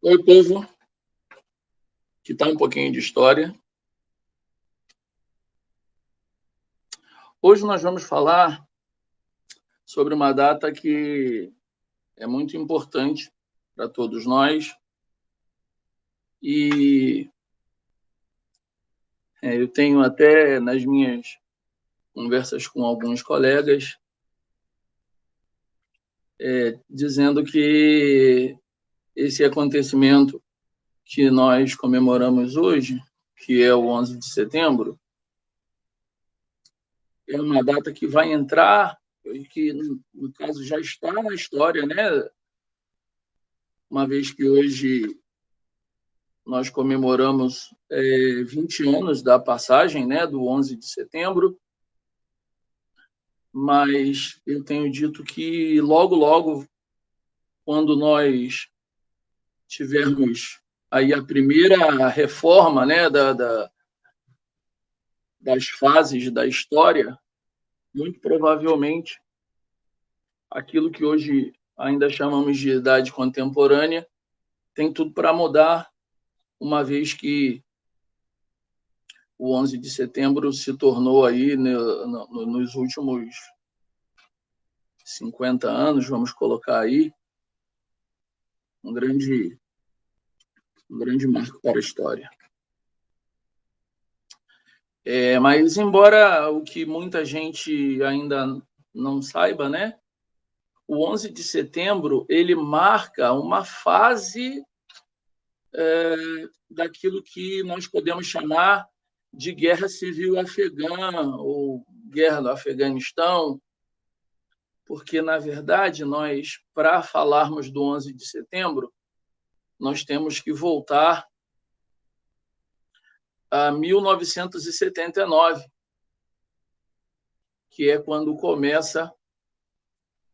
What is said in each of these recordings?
Oi, povo, que está um pouquinho de história. Hoje nós vamos falar sobre uma data que é muito importante para todos nós e eu tenho até nas minhas conversas com alguns colegas dizendo que esse acontecimento que nós comemoramos hoje, que é o 11 de setembro, é uma data que vai entrar, que no caso já está na história, né? Uma vez que hoje nós comemoramos 20 anos da passagem, né, do 11 de setembro, mas eu tenho dito que logo, logo, quando nós tivermos aí a primeira reforma, né, das fases da história, muito provavelmente aquilo que hoje ainda chamamos de idade contemporânea tem tudo para mudar, uma vez que o 11 de setembro se tornou aí, né, nos últimos 50 anos, vamos colocar aí, um grande marco para a história. Mas, embora o que muita gente ainda não saiba, né, o 11 de setembro ele marca uma fase daquilo que nós podemos chamar de guerra civil afegã ou guerra do Afeganistão, porque, na verdade, nós, para falarmos do 11 de setembro, nós temos que voltar a 1979, que é quando começa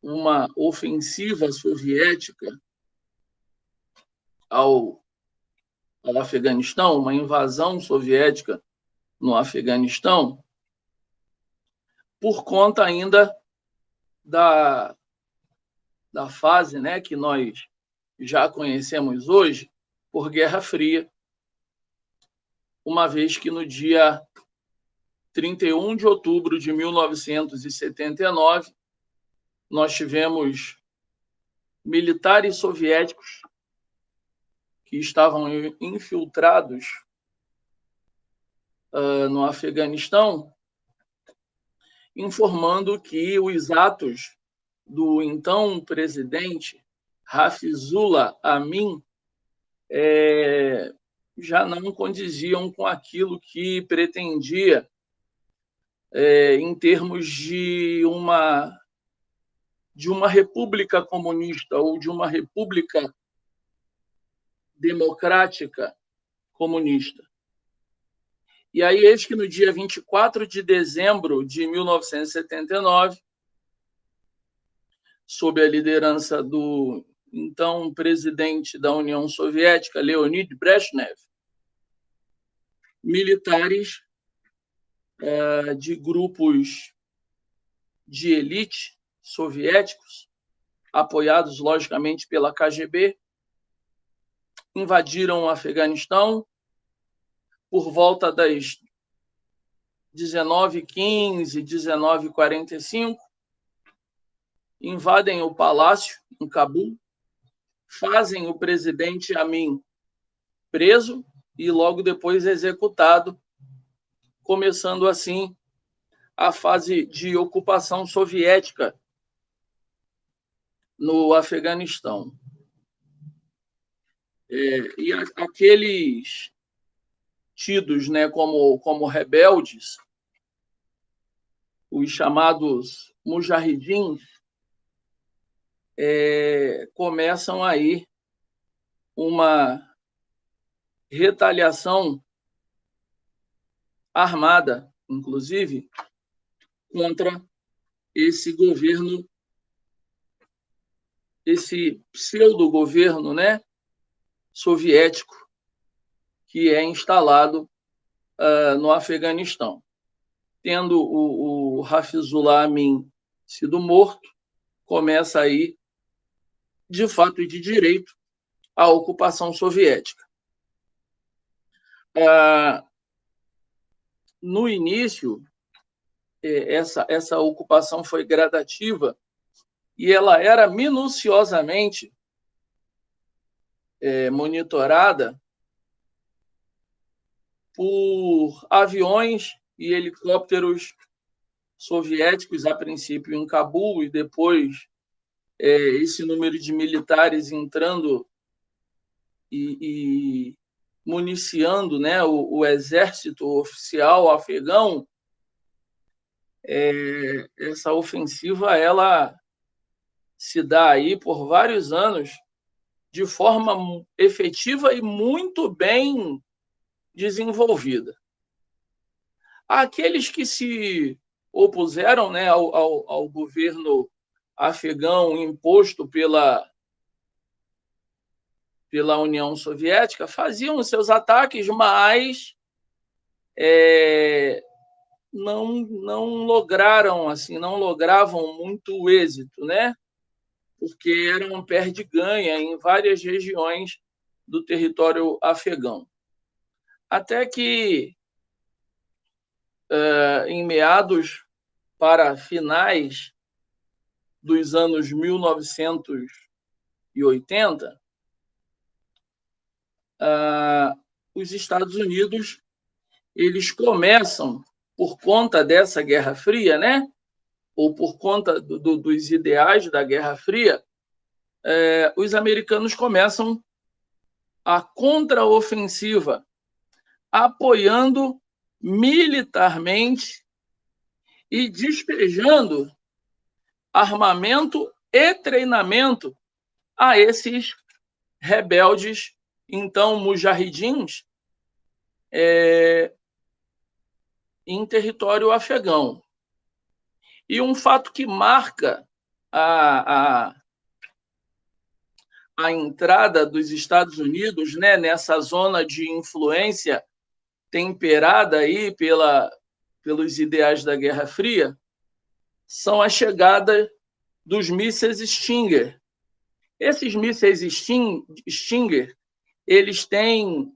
uma ofensiva soviética ao Afeganistão, uma invasão soviética no Afeganistão, por conta ainda da fase, né, que nós já conhecemos hoje por Guerra Fria, uma vez que no dia 31 de outubro de 1979 nós tivemos militares soviéticos que estavam infiltrados no Afeganistão, informando que os atos do então presidente Hafizullah Amin já não condiziam com aquilo que pretendia em termos de uma república comunista ou de uma república democrática comunista. E aí, eis que no dia 24 de dezembro de 1979, sob a liderança do então presidente da União Soviética, Leonid Brezhnev, militares de grupos de elite soviéticos, apoiados, logicamente, pela KGB, invadiram o Afeganistão por volta das 19h15, 19h45, invadem o palácio em Cabul, fazem o presidente Amin preso e logo depois executado, começando assim a fase de ocupação soviética no Afeganistão. E aqueles tidos, né, como rebeldes, os chamados mujahidins, começam aí uma retaliação armada, inclusive, contra esse governo, esse pseudo-governo, né, soviético que é instalado no Afeganistão. Tendo o Hafizullah Amin sido morto, começa aí, de fato e de direito, a ocupação soviética. No início, essa ocupação foi gradativa e ela era minuciosamente monitorada por aviões e helicópteros soviéticos, a princípio em Cabul, e depois esse número de militares entrando e municiando, né, o exército oficial afegão. Essa ofensiva ela se dá aí por vários anos de forma efetiva e muito bem desenvolvida. Aqueles que se opuseram, né, ao governo afegão imposto pela União Soviética faziam os seus ataques, mas não logravam muito êxito, né? Porque era um perde-ganha em várias regiões do território afegão. Até que, em meados para finais dos anos 1980, os Estados Unidos eles começam, por conta dessa Guerra Fria, né? Ou por conta dos ideais da Guerra Fria, os americanos começam a contraofensiva, apoiando militarmente e despejando armamento e treinamento a esses rebeldes, então mujahidins, em território afegão. E um fato que marca a entrada dos Estados Unidos, né, nessa zona de influência temperada aí pelos ideais da Guerra Fria, são a chegada dos mísseis Stinger. Esses mísseis Stinger, eles têm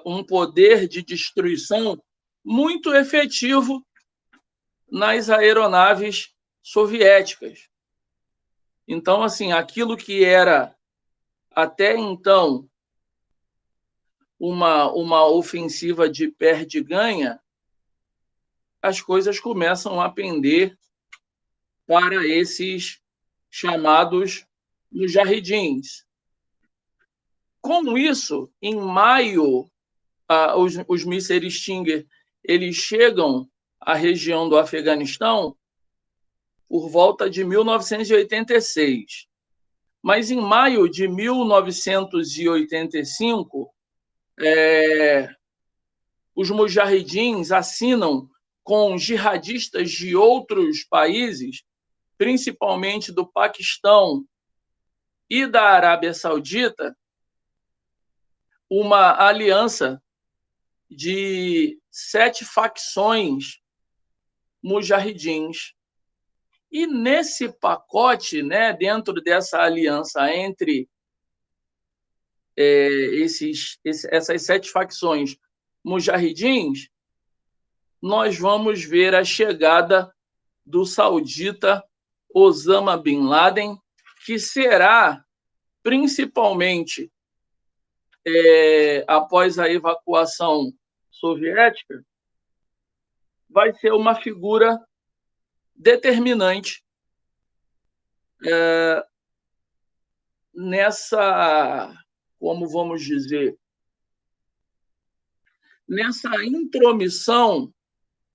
um poder de destruição muito efetivo nas aeronaves soviéticas. Então, assim, aquilo que era até então uma ofensiva de perde-ganha, as coisas começam a pender para esses chamados mujahidins. Com isso, em maio, os mísseis Stinger eles chegam à região do Afeganistão por volta de 1986. Mas em maio de 1985, os mujahidins assinam com jihadistas de outros países, principalmente do Paquistão e da Arábia Saudita, uma aliança de 7 facções mujahidins. E nesse pacote, né, dentro dessa aliança entre essas 7 facções mujahidins, nós vamos ver a chegada do saudita Osama Bin Laden, que será, principalmente após a evacuação soviética, vai ser uma figura determinante nessa, como vamos dizer, nessa intromissão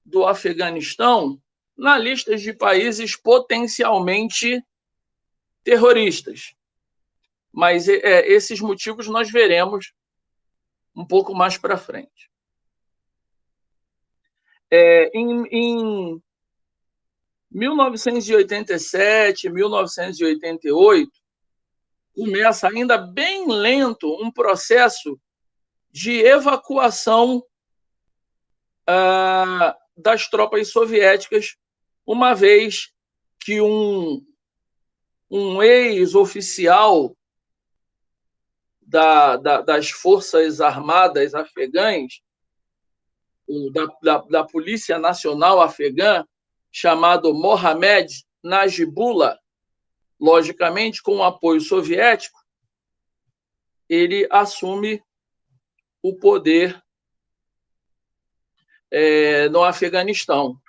do Afeganistão na lista de países potencialmente terroristas. Mas esses motivos nós veremos um pouco mais para frente. Em 1987, 1988, começa ainda bem lento um processo de evacuação das tropas soviéticas, uma vez que um ex-oficial das Forças Armadas afegãs, da Polícia Nacional Afegã, chamado Mohamed Najibullah, logicamente com o apoio soviético, ele assume o poder no Afeganistão.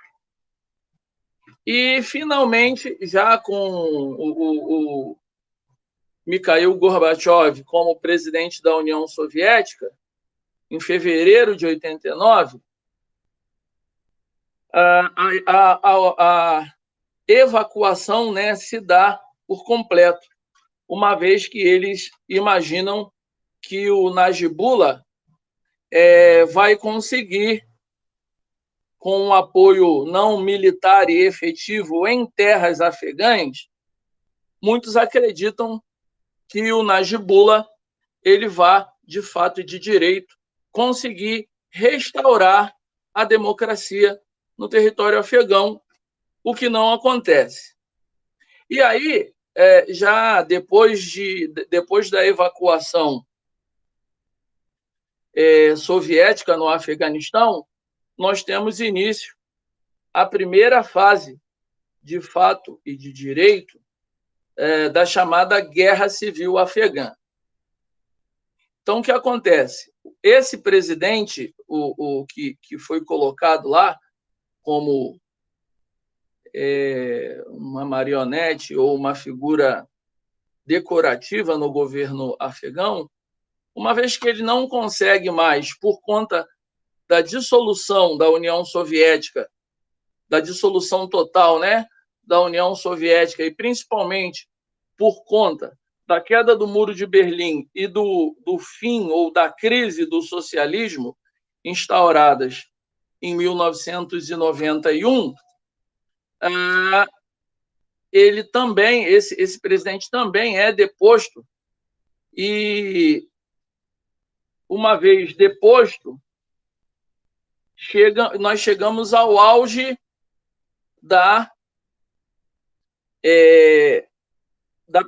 E, finalmente, já com o Mikhail Gorbachev como presidente da União Soviética, em fevereiro de 89, a evacuação, né, se dá por completo, uma vez que eles imaginam que o Najibullah vai conseguir, com um apoio não militar e efetivo em terras afegãs, muitos acreditam que o Najibullah ele vai, de fato e de direito, conseguir restaurar a democracia no território afegão, o que não acontece. E aí, já depois da evacuação soviética no Afeganistão, nós temos início a primeira fase, de fato e de direito, da chamada Guerra Civil Afegã. Então, o que acontece? Esse presidente, o que foi colocado lá como uma marionete ou uma figura decorativa no governo afegão, uma vez que ele não consegue mais, por conta da dissolução da União Soviética, da dissolução total, né, da União Soviética, e principalmente por conta da queda do Muro de Berlim e do fim ou da crise do socialismo instauradas em 1991, ele também, esse presidente também é deposto, e uma vez deposto, nós chegamos ao auge da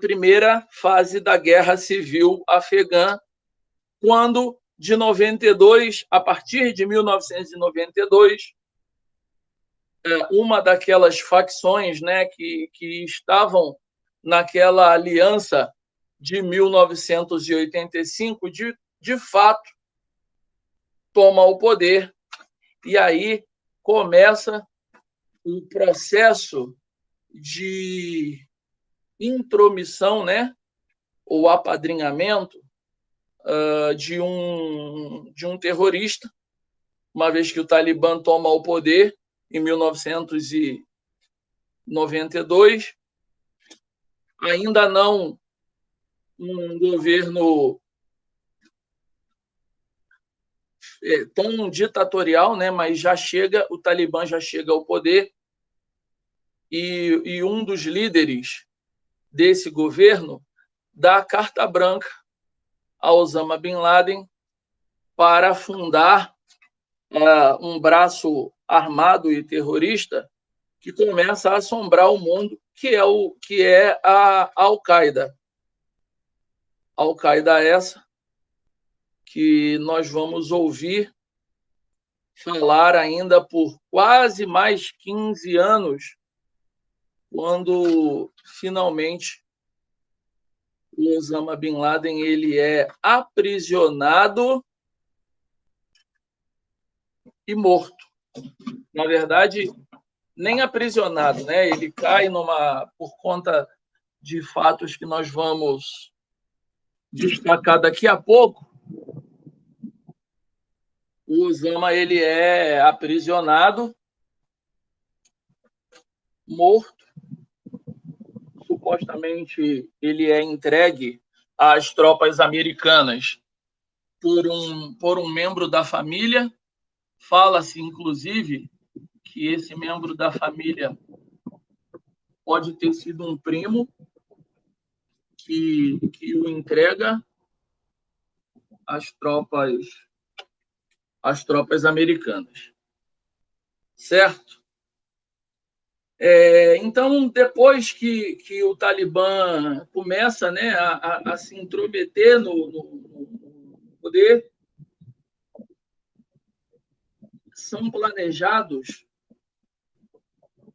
primeira fase da Guerra Civil Afegã, quando, de 92, a partir de 1992, uma daquelas facções, né, que estavam naquela aliança de 1985, de fato, toma o poder, e aí começa o processo de intromissão, né, ou apadrinhamento de um terrorista, uma vez que o Talibã toma o poder em 1992, ainda não um governo tão ditatorial, né, mas o Talibã já chega ao poder, e um dos líderes desse governo dá carta branca a Osama Bin Laden para fundar um braço armado e terrorista que começa a assombrar o mundo, que é a Al-Qaeda. Al-Qaeda essa que nós vamos ouvir falar ainda por quase mais 15 anos, quando finalmente o Osama Bin Laden ele é aprisionado e morto. Na verdade, nem aprisionado, né? Ele cai por conta de fatos que nós vamos destacar daqui a pouco. O Osama ele é aprisionado, morto. Supostamente ele é entregue às tropas americanas por um membro da família. Fala-se, inclusive, que esse membro da família pode ter sido um primo que o entrega às tropas americanas. Certo? Então, depois que o Talibã começa, né, a se intrometer no poder, são planejados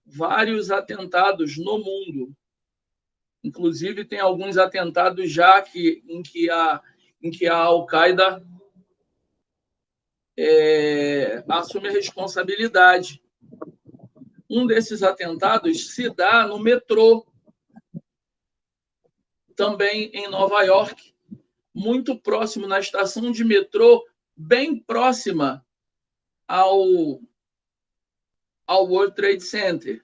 vários atentados no mundo. Inclusive, tem alguns atentados já em que a Al-Qaeda assume a responsabilidade. Um desses atentados se dá no metrô, também em Nova York, muito próximo, na estação de metrô, bem próxima ao World Trade Center,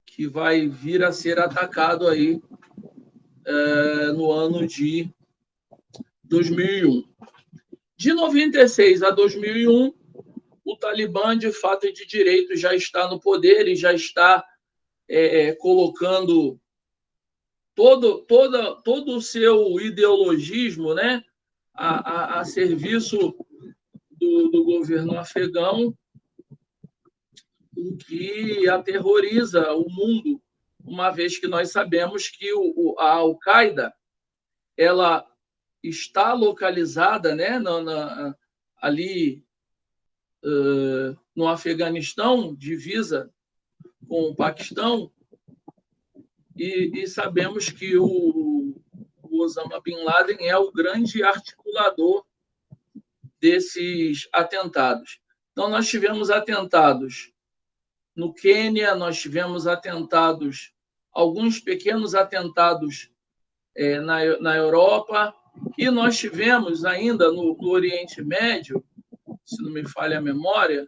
que vai vir a ser atacado aí no ano de 2001. De 96 a 2001, o Talibã, de fato e de direito, já está no poder e já está colocando todo o seu ideologismo, né, a serviço do governo afegão, o que aterroriza o mundo, uma vez que nós sabemos que a Al-Qaeda ela está localizada, né, ali no Afeganistão, divisa com o Paquistão, e sabemos que o Osama Bin Laden é o grande articulador desses atentados. Então, nós tivemos atentados no Quênia, nós tivemos atentados, alguns pequenos atentados na Europa, e nós tivemos ainda no Oriente Médio, se não me falha a memória,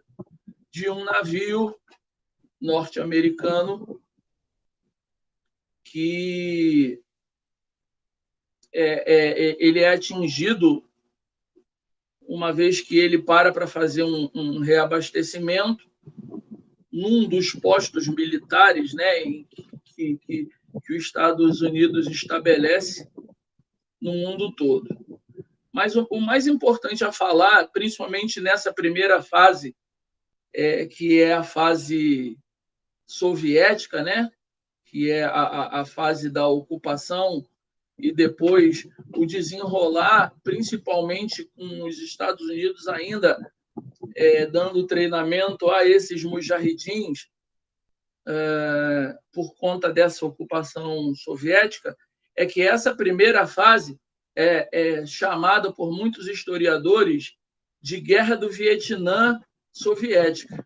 de um navio norte-americano que ele é atingido uma vez que ele para fazer um reabastecimento num dos postos militares, né, que os Estados Unidos estabelece no mundo todo. Mas o mais importante a falar, principalmente nessa primeira fase, que é a fase soviética, né, que é a fase da ocupação, e depois o desenrolar, principalmente com os Estados Unidos ainda dando treinamento a esses mujahidins por conta dessa ocupação soviética, é que essa primeira fase é chamada por muitos historiadores de Guerra do Vietnã soviética,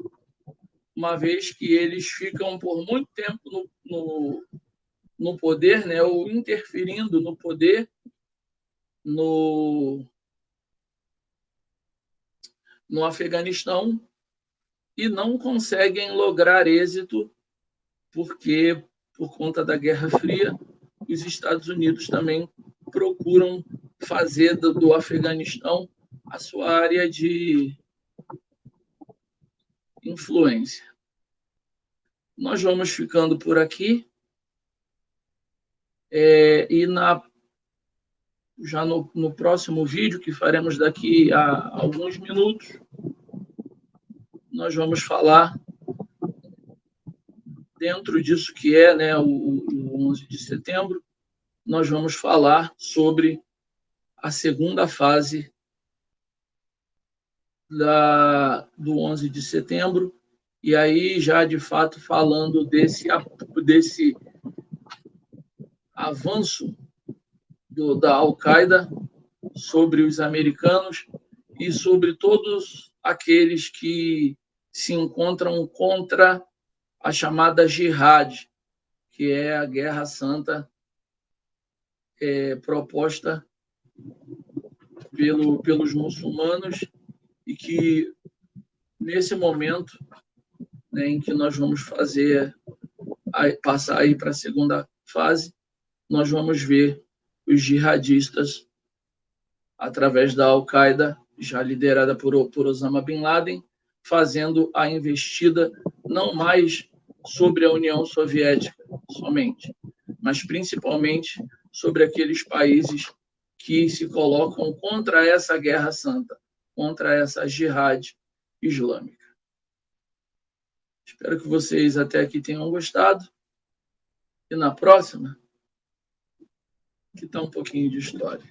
uma vez que eles ficam por muito tempo no poder, né, ou interferindo no poder no Afeganistão, e não conseguem lograr êxito porque, por conta da Guerra Fria, os Estados Unidos também procuram fazer do Afeganistão a sua área de influência. Nós vamos ficando por aqui e já no próximo vídeo, que faremos daqui a alguns minutos, nós vamos falar dentro disso que é, né, o 11 de setembro, nós vamos falar sobre a segunda fase do 11 de setembro, e aí já de fato falando desse avanço da Al-Qaeda sobre os americanos e sobre todos aqueles que se encontram contra a chamada jihad, que é a guerra santa proposta pelos muçulmanos, e que nesse momento, né, em que nós vamos passar aí para a segunda fase, nós vamos ver os jihadistas, através da Al-Qaeda, já liderada por Osama Bin Laden, fazendo a investida não mais sobre a União Soviética somente, mas principalmente sobre aqueles países que se colocam contra essa guerra santa, contra essa jihad islâmica. Espero que vocês até aqui tenham gostado. E na próxima, que está um pouquinho de história.